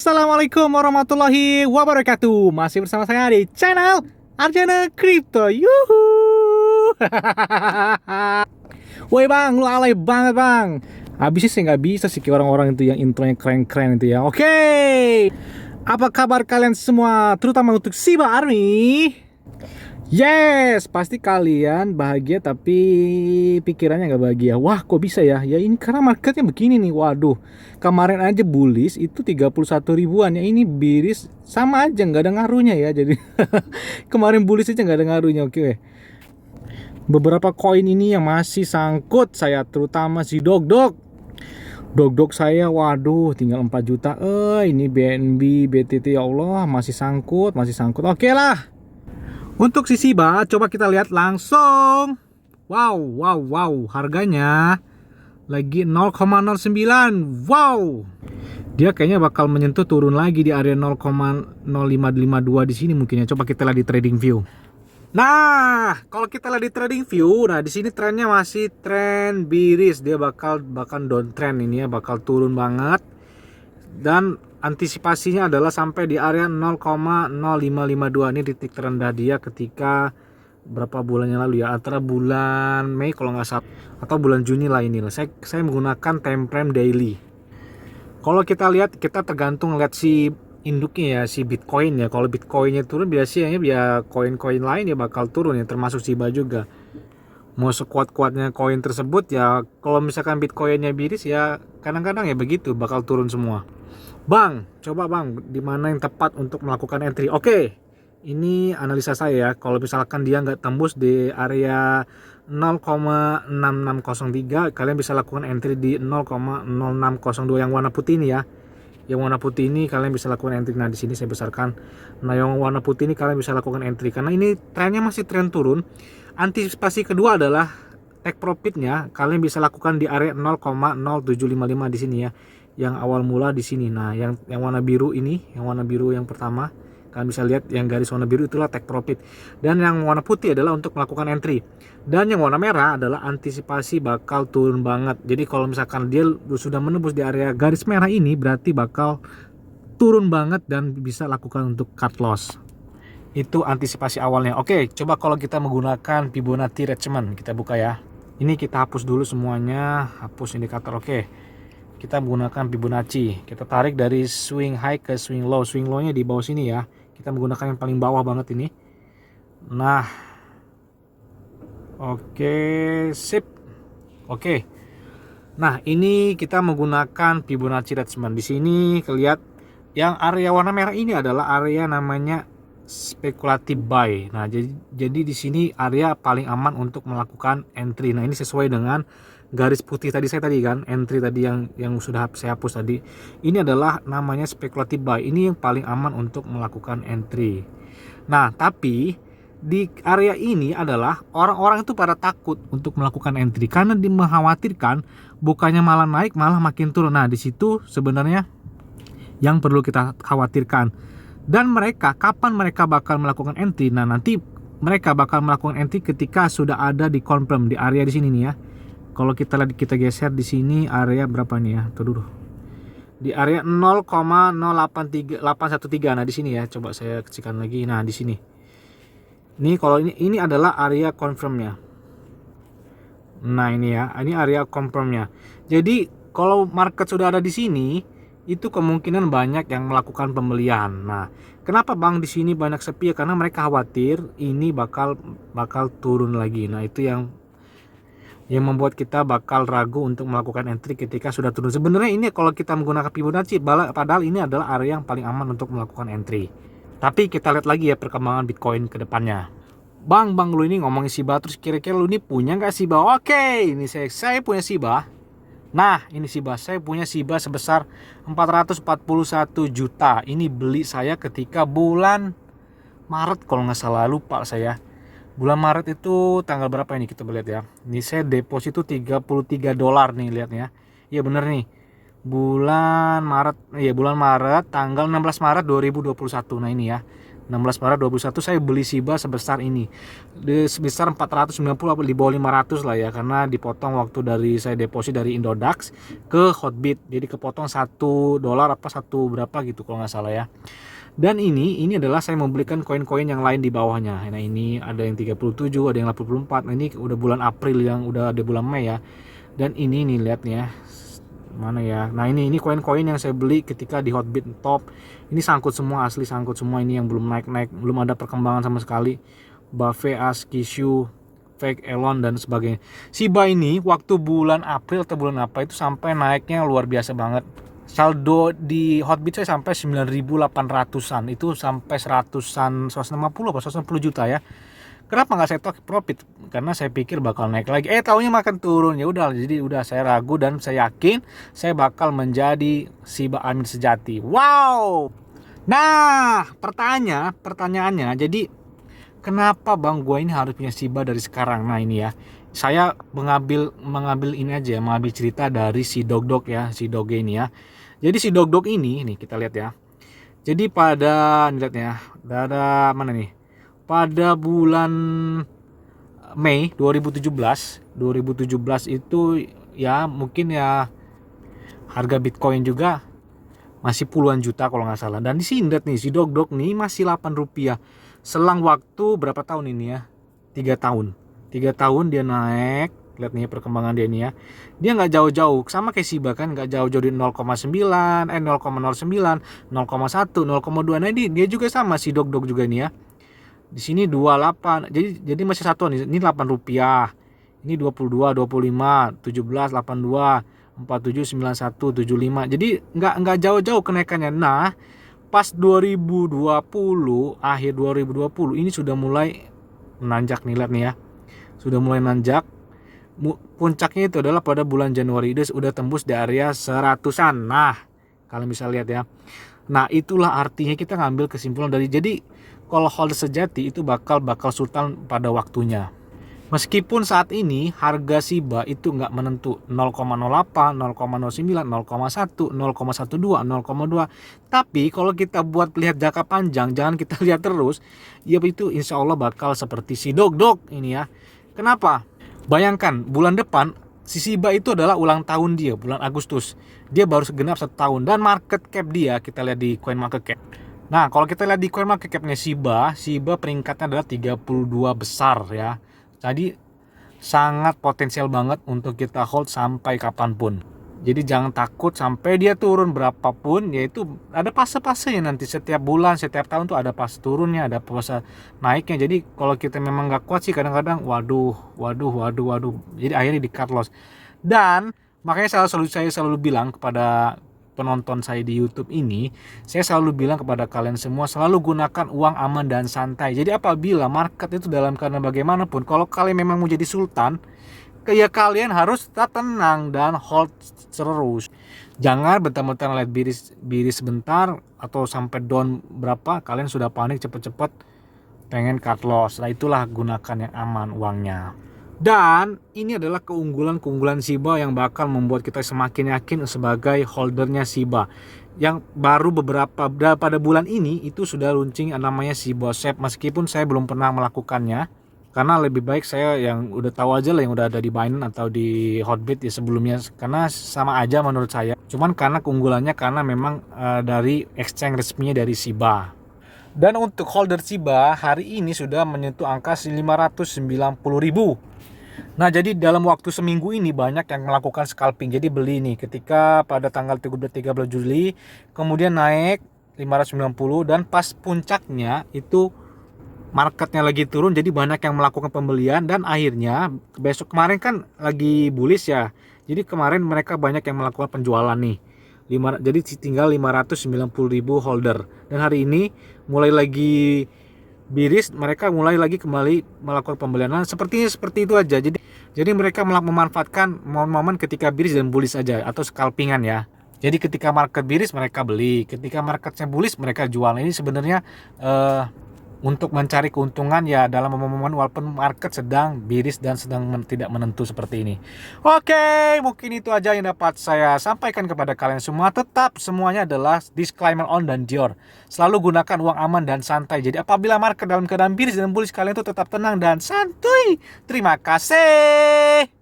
Assalamualaikum warahmatullahi wabarakatuh. Masih bersama saya di channel Arjana Crypto. Yuhu. Woi bang, lu alay banget bang. Habisnya sih nggak bisa sih kayak orang-orang itu yang intronya keren-keren itu ya. Oke. Apa kabar kalian semua, terutama untuk Shiba Army? Yes, pasti kalian bahagia tapi pikirannya nggak bahagia. Wah, kok bisa ya? Ya ini karena marketnya begini nih. Waduh, kemarin aja bullish itu 31 ribuan ya. Ini bearish sama aja, nggak ada ngaruhnya ya. Jadi kemarin bullish aja nggak ada ngaruhnya. Oke. Beberapa koin ini yang masih sangkut saya, terutama si Dog saya, waduh, tinggal 4 juta. Ini BNB, BTT, ya Allah, masih sangkut. Oke lah. Untuk si Shiba, coba kita lihat langsung. Wow, harganya lagi 0,09. Wow. Dia kayaknya bakal menyentuh turun lagi di area 0,0552 di sini mungkin ya. Coba kita lihat di trading view. Nah, kalau kita lihat di trading view, nah di sini trennya masih tren bearish. Dia bakal downtrend ini ya, bakal turun banget. Dan antisipasinya adalah sampai di area 0,0552. Ini titik terendah dia ketika berapa bulannya lalu ya, antara bulan Mei kalau nggak salah atau bulan Juni lah ini. Saya menggunakan time frame daily. Kalau kita lihat, kita tergantung lihat si induknya ya, si Bitcoin ya. Kalau Bitcoinnya turun biasanya ya koin-koin lain ya bakal turun ya, termasuk Shiba juga. Mau sekuat-kuatnya koin tersebut ya, kalau misalkan Bitcoinnya bearish ya kadang-kadang ya begitu, bakal turun semua. Bang, coba bang, di mana yang tepat untuk melakukan entry? Oke, ini analisa saya. Kalau misalkan dia nggak tembus di area 0,6603, kalian bisa lakukan entry di 0,0602 yang warna putih ini ya. Yang warna putih ini kalian bisa lakukan entry. Nah, di sini saya besarkan. Nah, yang warna putih ini kalian bisa lakukan entry karena ini trennya masih tren turun. Antisipasi kedua adalah take profitnya kalian bisa lakukan di area 0,0755 di sini ya. Yang awal mula di sini. Nah, yang warna biru ini, yang warna biru yang pertama, kalian bisa lihat yang garis warna biru itulah take profit. Dan yang warna putih adalah untuk melakukan entry. Dan yang warna merah adalah antisipasi bakal turun banget. Jadi kalau misalkan dia sudah menembus di area garis merah ini, berarti bakal turun banget dan bisa lakukan untuk cut loss. Itu antisipasi awalnya. Oke, coba kalau kita menggunakan Fibonacci Retracement, kita buka ya. Ini kita hapus dulu semuanya, hapus indikator. Oke. Kita menggunakan Fibonacci. Kita tarik dari swing high ke swing low. Swing low-nya di bawah sini ya. Kita menggunakan yang paling bawah banget ini. Nah. Oke, sip. Oke. Nah, ini kita menggunakan Fibonacci Retracement. Di sini kelihatan yang area warna merah ini adalah area namanya speculative buy. Nah, jadi di sini area paling aman untuk melakukan entry. Nah, ini sesuai dengan garis putih tadi kan, entry tadi yang sudah saya hapus tadi. Ini adalah namanya speculative buy. Ini yang paling aman untuk melakukan entry. Nah, tapi di area ini adalah orang-orang itu pada takut untuk melakukan entry karena mengkhawatirkan bukannya malah naik malah makin turun. Nah, di situ sebenarnya yang perlu kita khawatirkan. Dan kapan mereka bakal melakukan entry? Nah, nanti mereka bakal melakukan entry ketika sudah ada di confirm di area di sini nih ya. Kalau kita geser di sini area berapa nih ya? Tuh dulu. Di area 0,0813. Nah, di sini ya. Coba saya kecilkan lagi. Nah, di sini. Ini kalau ini adalah area confirmnya. Nah, ini ya. Ini area confirmnya. Jadi, kalau market sudah ada di sini, itu kemungkinan banyak yang melakukan pembelian. Nah, kenapa bang di sini banyak sepi ya? Karena mereka khawatir ini bakal turun lagi. Nah, itu yang membuat kita bakal ragu untuk melakukan entry ketika sudah turun. Sebenarnya ini kalau kita menggunakan Fibonacci, padahal ini adalah area yang paling aman untuk melakukan entry. Tapi kita lihat lagi ya perkembangan Bitcoin ke depannya. Bang, lu ini ngomongin Shiba terus kira-kira lu ini punya nggak Shiba? Oke, ini saya punya Shiba. Nah, ini Shiba. Saya punya Shiba sebesar 441 juta. Ini beli saya ketika bulan Maret kalau nggak salah, lupa saya. Bulan Maret itu tanggal berapa ini kita lihat ya. Ini saya deposito $33 nih, lihat ya. Iya bener nih. Bulan Maret tanggal 16 Maret 2021. Nah, ini ya. 16 Maret 2021 saya beli Shiba sebesar ini. Sebesar 490 atau di bawah 500 lah ya, karena dipotong waktu dari saya deposit dari Indodax ke Hotbit. Jadi kepotong $1 apa satu berapa gitu kalau nggak salah ya. Dan ini adalah saya membelikan koin-koin yang lain di bawahnya. Nah, ini ada yang 37, ada yang 84. Nah, ini udah bulan April, yang udah ada bulan Mei ya. Dan ini nih lihat nih ya. Mana ya? Nah, ini koin-koin yang saya beli ketika di Hotbit top. Ini sangkut semua, asli sangkut semua, ini yang belum naik-naik, belum ada perkembangan sama sekali. Buffet, Askishu, Fake Elon dan sebagainya. Shiba ini waktu bulan April atau bulan apa itu sampai naiknya luar biasa banget. Saldo di Hotbit saya sampai 9.800-an, itu sampai 150 apa 160 juta ya. Kenapa nggak saya take profit? Karena saya pikir bakal naik lagi. Taunya makan turun. Ya udah, jadi udah saya ragu dan saya yakin saya bakal menjadi Shiba Amin sejati. Wow. Nah, pertanyaannya, jadi kenapa Bang gua ini harus punya Shiba dari sekarang? Nah, ini ya. Saya mengambil ini aja, mengambil cerita dari si Dogdog ya, si Doge ini ya. Jadi si Dogdog ini nih kita lihat ya. Jadi pada lihat ya, ada mana nih? Pada bulan Mei 2017 itu ya mungkin ya harga Bitcoin juga masih puluhan juta kalau nggak salah. Dan di sini lihat nih si Dogdog nih masih 8 rupiah. Selang waktu berapa tahun ini ya? 3 tahun. 3 tahun dia naik. Lihat nih perkembangan dia ini ya. Dia nggak jauh-jauh, sama kayak Shiba kan, nggak jauh-jauh di 0,9, 0,09, 0,1, 0,2. Nah dia juga sama si Dogdog juga ini ya. Di sini 28. Jadi masih satuan nih. Ini 8 rupiah. Ini 22, 25, 17, 82, 47, 91, 75. Jadi nggak jauh-jauh kenaikannya. Nah, pas 2020, akhir 2020 ini sudah mulai menanjak nih, lihat nih ya. Sudah mulai nanjak. Puncaknya itu adalah pada bulan Januari, dia sudah tembus di area 100-an. Nah, kalian bisa lihat ya. Nah, itulah artinya kita ngambil kesimpulan dari, jadi kalau holder sejati itu bakal sultan pada waktunya. Meskipun saat ini harga Shiba itu nggak menentu 0,08, 0,09, 0,1, 0,12, 0,2. Tapi kalau kita buat lihat jangka panjang, jangan kita lihat terus, ya itu insya Allah bakal seperti si Dogdog ini ya. Kenapa? Bayangkan bulan depan si Shiba itu adalah ulang tahun dia, bulan Agustus. Dia baru segenap 1 tahun dan market cap dia kita lihat di Coin Market Cap. Nah, kalau kita lihat di Coin Market Cap-nya Shiba peringkatnya adalah 32 besar ya. Jadi sangat potensial banget untuk kita hold sampai kapanpun. Jadi jangan takut sampai dia turun berapapun, yaitu ada fase-fasenya nanti, setiap bulan, setiap tahun tuh ada fase turunnya, ada fase naiknya. Jadi kalau kita memang nggak kuat sih kadang-kadang waduh. Jadi akhirnya di cut loss. Dan makanya saya selalu bilang kepada penonton saya di YouTube ini, saya selalu bilang kepada kalian semua, selalu gunakan uang aman dan santai. Jadi apabila market itu dalam keadaan bagaimanapun, kalau kalian memang mau jadi sultan, ya kalian harus tetap tenang dan hold terus. Jangan bentar-bentar lihat biris sebentar atau sampai down berapa, kalian sudah panik cepet-cepet pengen cut loss. Nah, itulah gunakan yang aman uangnya. Dan ini adalah keunggulan Shiba yang bakal membuat kita semakin yakin sebagai holdernya Shiba. Yang baru pada bulan ini itu sudah launching namanya Shiba SEP, meskipun saya belum pernah melakukannya. Karena lebih baik saya yang udah tahu aja lah, yang udah ada di Binance atau di Hotbit ya sebelumnya. Karena sama aja menurut saya. Cuman karena keunggulannya karena memang dari exchange resminya dari Shiba. Dan untuk holder Shiba hari ini sudah menyentuh angka 590.000. Nah, jadi dalam waktu seminggu ini banyak yang melakukan scalping. Jadi beli nih ketika pada tanggal 13 Juli, kemudian naik 590 dan pas puncaknya itu marketnya lagi turun, jadi banyak yang melakukan pembelian dan akhirnya kemarin kan lagi bullish ya. Jadi kemarin mereka banyak yang melakukan penjualan nih. Jadi tinggal 590.000 holder. Dan hari ini mulai lagi biris, mereka mulai lagi kembali melakukan pembelian. Nah, seperti itu aja. Jadi mereka memanfaatkan momen-momen ketika biris dan bullish aja atau scalpingan ya. Jadi ketika market biris mereka beli, ketika marketnya bullish mereka jual. Ini sebenarnya untuk mencari keuntungan ya dalam momen-momen walaupun market sedang biris dan sedang tidak menentu seperti ini. Oke, mungkin itu aja yang dapat saya sampaikan kepada kalian semua. Tetap semuanya adalah disclaimer on dan Dior. Selalu gunakan uang aman dan santai. Jadi apabila market dalam keadaan biris dan bullish, kalian itu tetap tenang dan santuy. Terima kasih.